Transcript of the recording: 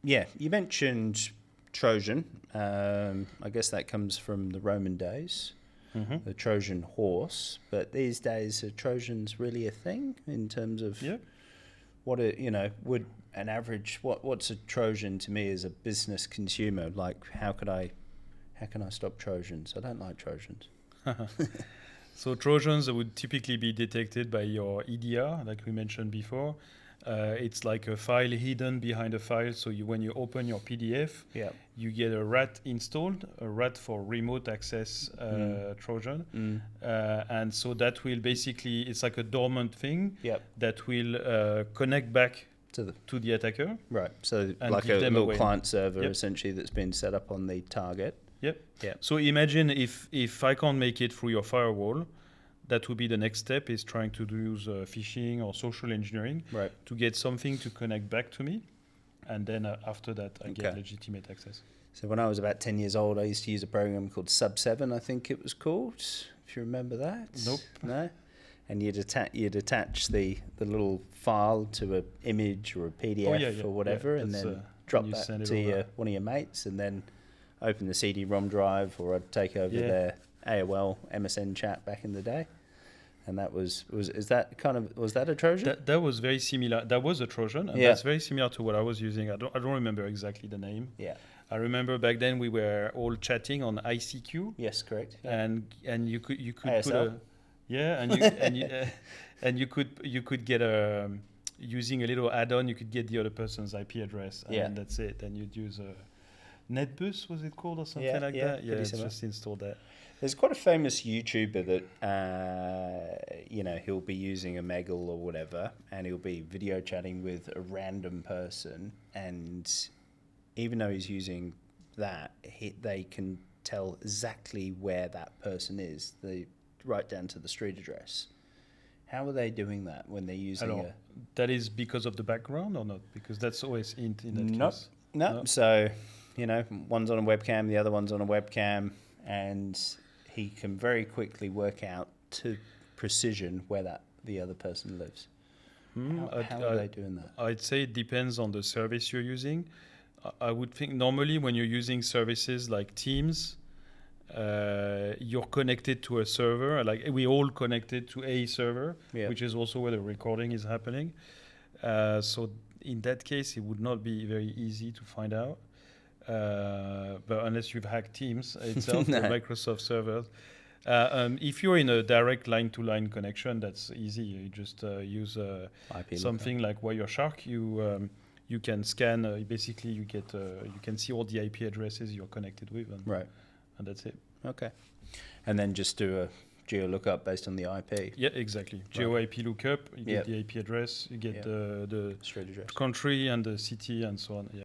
yeah, you mentioned Trojan. I guess that comes from the Roman days, Mm-hmm. the Trojan horse. But these days, are Trojans really a thing in terms of Yeah. what it, would an average what's a Trojan to me as a business consumer? Like, how can I stop Trojans? I don't like Trojans. So Trojans would typically be detected by your EDR, like we mentioned before. It's like a file hidden behind a file. So when you open your PDF, Yeah. you get a RAT installed, a RAT for remote access Trojan. And so that will basically, it's like a dormant thing Yep. that will connect back To the attacker. Right. So And like give a them little away. client server Yep. essentially that's been set up on the target. Yep. Yep. So imagine if I can't make it through your firewall, that would be the next step, is trying to use phishing or social engineering Right. to get something to connect back to me. And then after that, I get Okay. legitimate access. So when I was about 10 years old, I used to use a program called Sub 7, I think it was called, if you remember that. Nope. No? And you'd attach the little file to an image or a PDF or whatever, and then drop that to one of your mates, and then open the CD-ROM drive, or I'd take over their AOL MSN chat back in the day. And that was that a Trojan? That was very similar. That was a Trojan, and that's very similar to what I was using. I don't remember exactly the name. Yeah. I remember back then we were all chatting on ICQ. Yes, correct. Yeah. And you could ASL. And you could get using a little add-on, you could get the other person's IP address, and that's it. And you'd use a NetBus, was it called, or something like that? Yeah, just install that. There's quite a famous YouTuber that, he'll be using Omegle or whatever, and he'll be video chatting with a random person, and even though he's using that, they can tell exactly where that person is, right down to the street address. How are they doing that when they're using that is because of the background or not? Because that's always in that case. No. So, one's on a webcam, the other one's on a webcam, and he can very quickly work out to precision where the other person lives. How are they doing that? I'd say it depends on the service you're using. I would think normally when you're using services like Teams, you're connected to a server. Like we all connected to a server, which is also where the recording is happening. So in that case, it would not be very easy to find out. But unless you've hacked Teams itself, the Microsoft servers. If you're in a direct line-to-line connection, that's easy. You just use something like Wireshark. You can scan. Basically, you can see all the IP addresses you're connected with, and that's it. Okay, and then just do a geo lookup based on the IP. Yeah, exactly. Geo IP lookup. You get the IP address. You get the street address, country, and the city, and so on. Yeah.